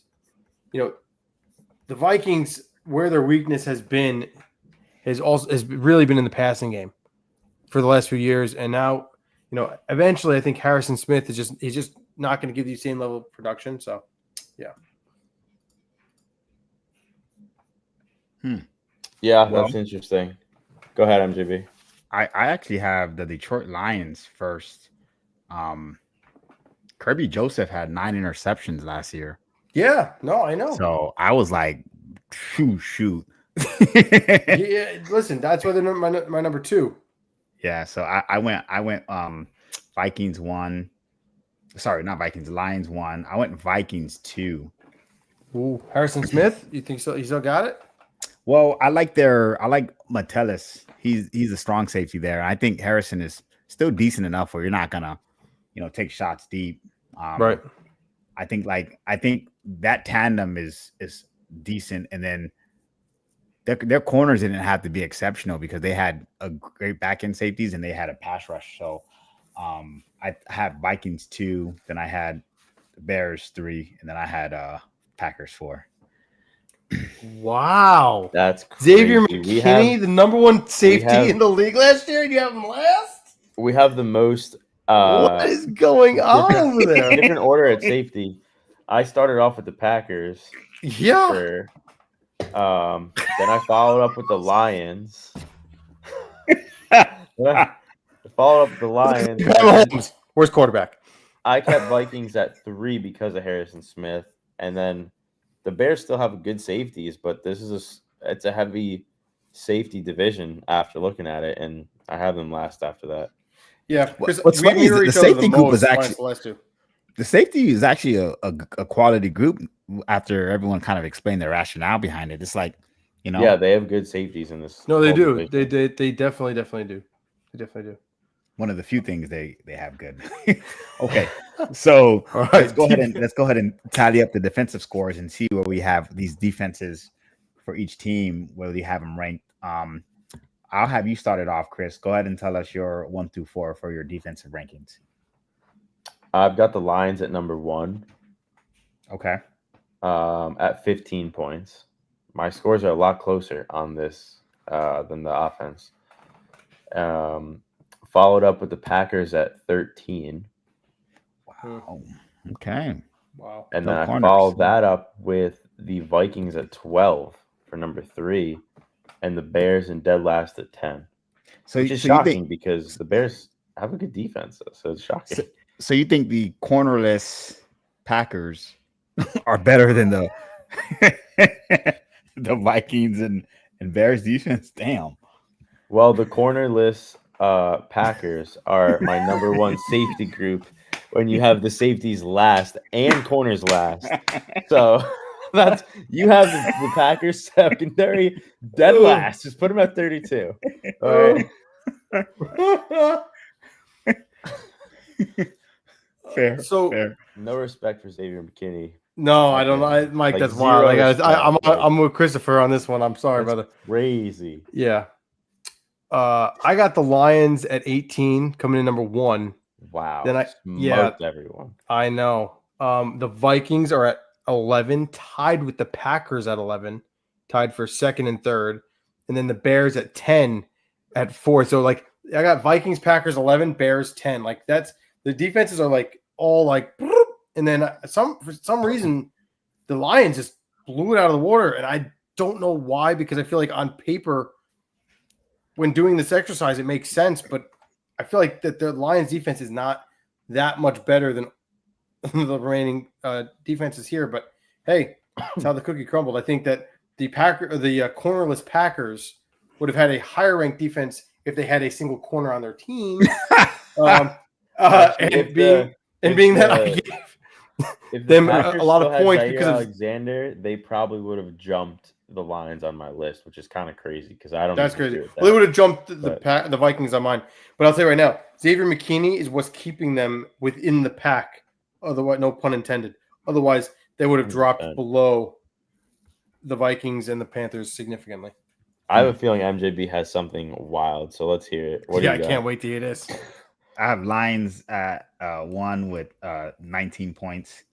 the Vikings, where their weakness has been, has really been in the passing game for the last few years. And now, eventually, I think Harrison Smith he's just not going to give you the same level of production. So, yeah. Yeah, that's interesting. Go ahead, MJB. I actually have the Detroit Lions first. Kirby Joseph had 9 interceptions last year. Yeah, no, I know. So I was like, shoot. Yeah, listen, that's why they're my number 2. Yeah, so I went Vikings 1. Sorry, not Vikings, Lions 1. I went Vikings 2. Ooh, Harrison Smith, you think so? You still got it? Well, I like Metellus. He's a strong safety there. I think Harrison is still decent enough where you're not gonna, take shots deep. Right. I think that tandem is decent, and then their corners didn't have to be exceptional because they had a great back end safeties and they had a pass rush. So I had Vikings 2, then I had Bears 3, and then I had Packers 4. Wow, that's crazy. Xavier McKinney, the number 1 safety in the league last year, and you have him last. We have the most. What is going on over there? Different order at safety. I started off with the Packers. Yeah. Sure. Then I followed up with the Lions. Where's quarterback? I kept Vikings at 3 because of Harrison Smith, and then the Bears still have good safeties, but it's a heavy safety division after looking at it, and I have them last after that. Yeah, what's funny is the safety group was actually the last 2. The safety is actually a quality group after everyone kind of explained their rationale behind it. It's like, Yeah, they have good safeties in this. No, they whole do. division. They definitely do. They definitely do. one of the few things they have good. Okay, so All right, let's go ahead and tally up the defensive scores and see where we have these defenses for each team, where we have them ranked. I'll have you started off, Chris. Go ahead and tell us your 1 through 4 for your defensive rankings. I've got the Lions at number 1. Okay. At 15 points. My scores are a lot closer on this than the offense. Followed up with the Packers at 13. Wow. Okay. Wow. And No then I corners. followed that up with the Vikings at 12 for number 3, and the Bears in dead last at 10. Which is shocking because the Bears have a good defense, so it's shocking. So you think the cornerless Packers are better than the the Vikings and Bears defense? Damn. Well, the cornerless Packers are my number 1 safety group when you have the safeties last and corners last. So that's you have the Packers secondary dead last. Just put them at 32. All right. Fair. So fair. No respect for Xavier McKinney. no, I don't know, Mike. Like, That's zero wild. respect, I'm with Christopher on this one. I'm sorry, That's brother. crazy. Yeah. I got the Lions at 18 coming in number 1. Wow. Then Smoked everyone. I know. The Vikings are at 11, tied with the Packers at 11, tied for second and third, and then the Bears at 10 at 4. So like I got Vikings, Packers 11, Bears 10. Like that's the defenses are like all like, and then for some reason the Lions just blew it out of the water, and I don't know why, because I feel like on paper when doing this exercise it makes sense, but I feel like that the Lions defense is not that much better than the remaining defenses here. But hey, that's how the cookie crumbled. I think that the cornerless Packers would have had a higher ranked defense if they had a single corner on their team. Being that I gave them a lot of points because Alexander, they probably would have jumped the Lions on my list, which is kind of crazy because I don't. That's crazy. Well, they would have jumped the Vikings on mine, but I'll tell you right now, Xavier McKinney is what's keeping them within the pack. Otherwise, no pun intended. Otherwise, they would have dropped below the Vikings and the Panthers significantly. I have a feeling MJB has something wild, so let's hear it. What do you got? I can't wait to hear this. I have Lions at 1 with 19 points.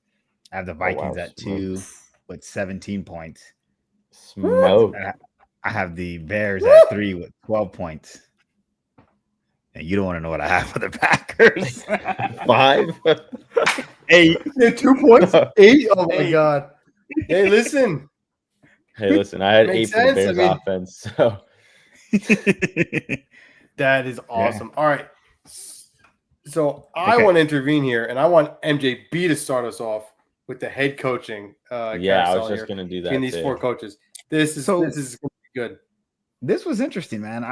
I have the Vikings at 2 with 17 points. Smoke. I have the Bears at 3 with 12 points. And you don't want to know what I have for the Packers. 5? 8. 2 points? 8? Oh, my God. Hey, listen. I had 8 for the Bears offense. So that is awesome. Yeah. All right. So I want to intervene here, and I want MJB to start us off with the head coaching. I was just going to do that. Between these 4 coaches. This is going to be good. This was interesting, man.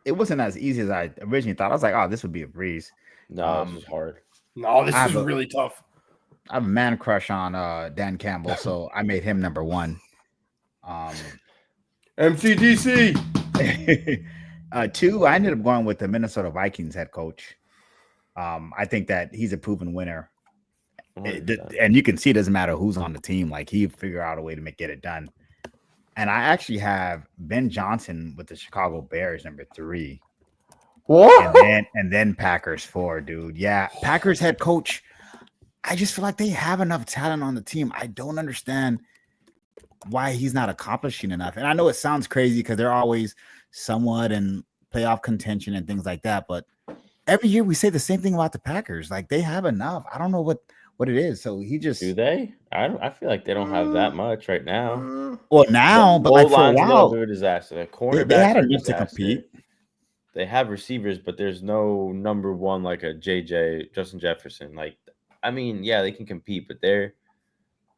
It wasn't as easy as I originally thought. I was like, oh, this would be a breeze. No, this is hard. No, this is really tough. I have a man crush on Dan Campbell, so I made him number 1. MCDC. 2, I ended up going with the Minnesota Vikings head coach. I think that he's a proven winner. And you can see it doesn't matter who's on the team. Like, he figure out a way to get it done. And I actually have Ben Johnson with the Chicago Bears number 3. What? And then Packers 4, dude. Yeah, Packers head coach. I just feel like they have enough talent on the team. I don't understand why he's not accomplishing enough. And I know it sounds crazy because they're always somewhat in playoff contention and things like that. But every year we say the same thing about the Packers. Like, they have enough. I don't know what it is. So he just do they? I feel like they don't have that much right now. Well, now, but like for a while, they're a disaster. The cornerbacks they had enough to compete. They have receivers, but there's no number 1 like a Justin Jefferson. Like, I mean, yeah, they can compete, but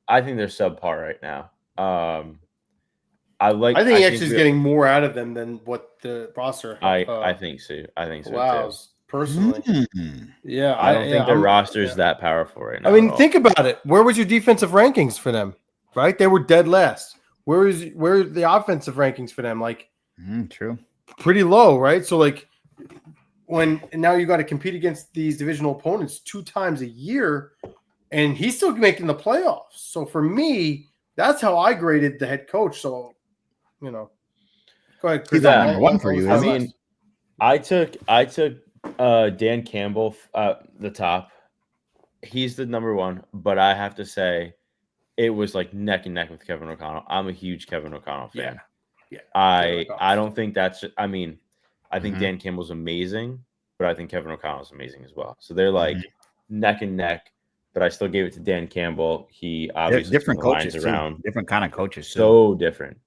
I think they're subpar right now. I think he actually is getting more out of them than what the roster. I think so. I think so. Wow, too. personally. Yeah, I don't think their roster is that powerful right now. I mean, think about it. Where was your defensive rankings for them? Right, they were dead last. Where are the offensive rankings for them? Like, true, pretty low, right? So like, and now you got to compete against these divisional opponents 2 times a year, and he's still making the playoffs. So for me, that's how I graded the head coach. So, go ahead, Chris. He's not number one for you. I mean, I took Dan Campbell the top. He's the number one, but I have to say it was like neck and neck with Kevin O'Connell. I'm a huge Kevin O'Connell fan. Yeah. I don't think that's – I mean, I think Dan Campbell's amazing, but I think Kevin O'Connell's amazing as well. So they're like neck and neck, but I still gave it to Dan Campbell. He obviously different coaches around. Different kind of coaches. So different.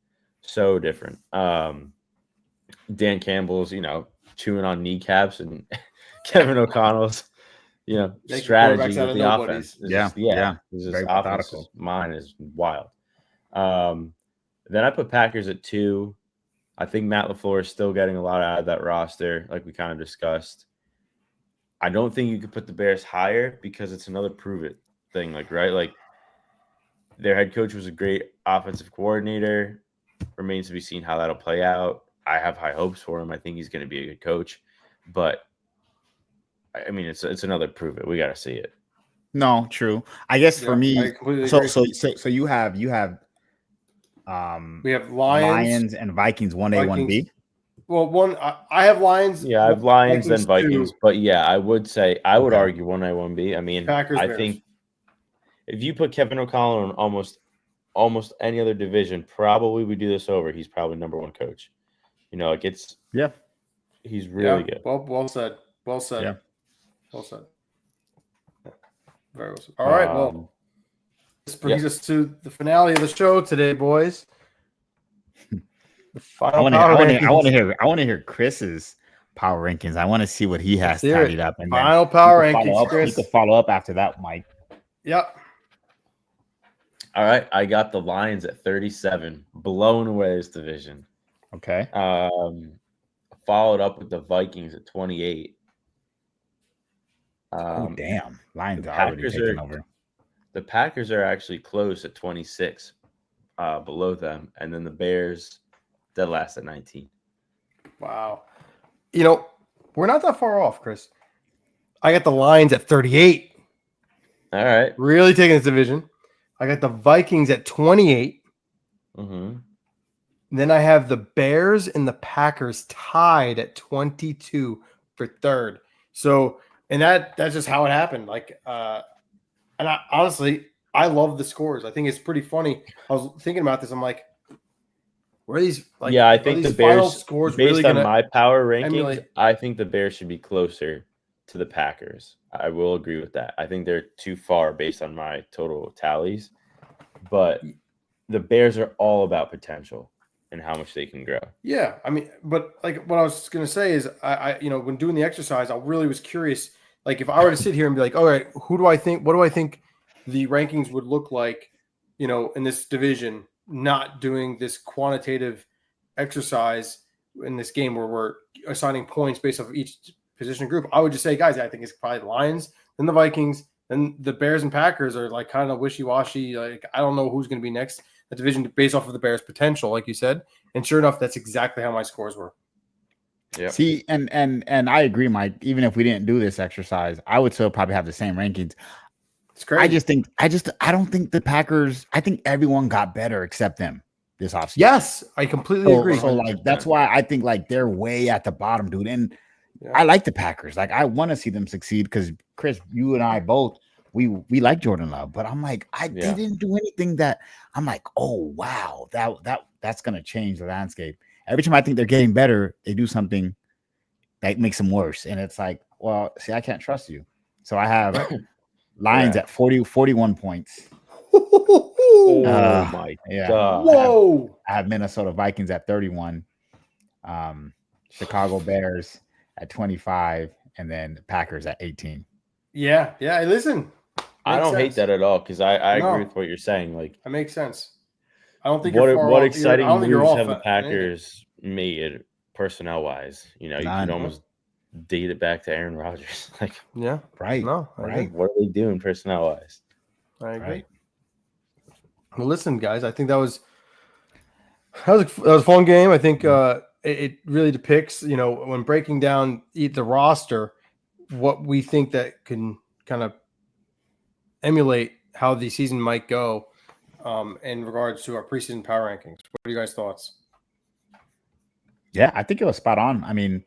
Dan Campbell's, chewing on kneecaps, and Kevin O'Connell's, strategy with the offense. His offensive mind is wild. Then I put Packers at 2. I think Matt LaFleur is still getting a lot out of that roster, like we kind of discussed. I don't think you could put the Bears higher because it's another prove it thing, right? Like, their head coach was a great offensive coordinator. Remains to be seen how that'll play out. I have high hopes for him. I think he's going to be a good coach, but I mean, it's another prove it. We got to see it. No, true. I guess for me, so you have we have Lions and Vikings 1A, 1B. Well, I have Lions. Yeah, I have Lions and Vikings, but yeah, I would argue 1A, 1B. I mean, Packers, I Bears. think if you put Kevin O'Connell in almost any other division, probably we do this over. He's probably number 1 coach. He's really good. Well said. Yeah. Well said. Very well said. All right. Well, this brings us to the finale of the show today, boys. The final I want to hear Chris's power rankings. I want to see what he has tidied up. And final power rankings, Chris. You can follow up after that, Mike. Yep. All right. I got the Lions at 37, blowing away this division. Okay. Followed up with the Vikings at 28. Damn. Lions are already taking over. The Packers are actually close at 26, below them. And then the Bears, dead last at 19. Wow. We're not that far off, Chris. I got the Lions at 38. All right. Really taking this division. I got the Vikings at 28. Mm-hmm. Then I have the Bears and the Packers tied at 22 for third. So, and that's just how it happened. Like, and honestly, I love the scores. I think it's pretty funny. I was thinking about this. I'm like, where are these? Like, yeah, I think the Bears scores based really on my power rankings, emulate? I think the Bears should be closer to the Packers. I will agree with that. I think they're too far based on my total tallies, but the Bears are all about potential and how much they can grow. Yeah, I mean, but like what I was going to say is, I when doing the exercise, I really was curious. Like, if I were to sit here and be like, all right, what do I think the rankings would look like, in this division, not doing this quantitative exercise in this game where we're assigning points based off of each position group, I would just say, guys, I think it's probably the Lions, then the Vikings, then the Bears and Packers are like kind of wishy-washy. Like, I don't know who's going to be next. The division based off of the Bears' potential, like you said. And sure enough, that's exactly how my scores were. Yeah. See, and I agree, Mike. Even if we didn't do this exercise, I would still probably have the same rankings. It's great. I don't think the Packers. I think everyone got better except them this offseason. Yes, I completely agree. So that's why I think they're way at the bottom, dude. And I like the Packers. Like, I want to see them succeed because Chris, you and I both. We like Jordan Love, but I'm like, they didn't do anything that I'm like, oh wow, that's gonna change the landscape. Every time I think they're getting better, they do something that makes them worse. And it's like, well, see, I can't trust you. So I have Lions at 41 points. Oh my God. Whoa. I have Minnesota Vikings at 31. Chicago Bears at 25, and then Packers at 18. Yeah. Listen. I don't hate that at all because I agree with what you're saying. Like, that makes sense. I don't think what exciting moves have the Packers made personnel wise. You could almost date it back to Aaron Rodgers. Like, Yeah. Right. No, I Right. agree. what are they doing personnel wise? I agree. Right. Well, listen, guys, I think that was a fun game. I think it really depicts, when breaking down the roster, what we think that can kind of emulate how the season might go in regards to our preseason power rankings. What are you guys' thoughts? Yeah, I think it was spot on. I mean,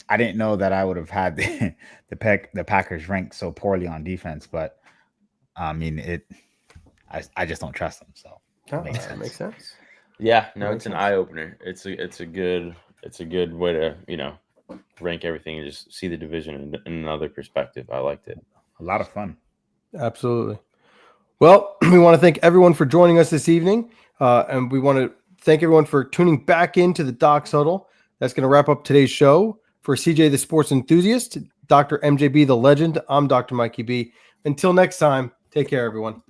I didn't know that I would have had the Packers ranked so poorly on defense, but I mean, I just don't trust them. So Makes sense. Yeah, no, Makes it's an sense. eye opener. It's a good way to rank everything and just see the division in another perspective. I liked it. A lot of fun. Absolutely. Well, we want to thank everyone for joining us this evening, and we want to thank everyone for tuning back into the Docs Huddle. That's going to wrap up today's show. For CJ, the sports enthusiast, Dr. MJB, the legend, I'm Dr. Mikey B. Until next time, take care, everyone.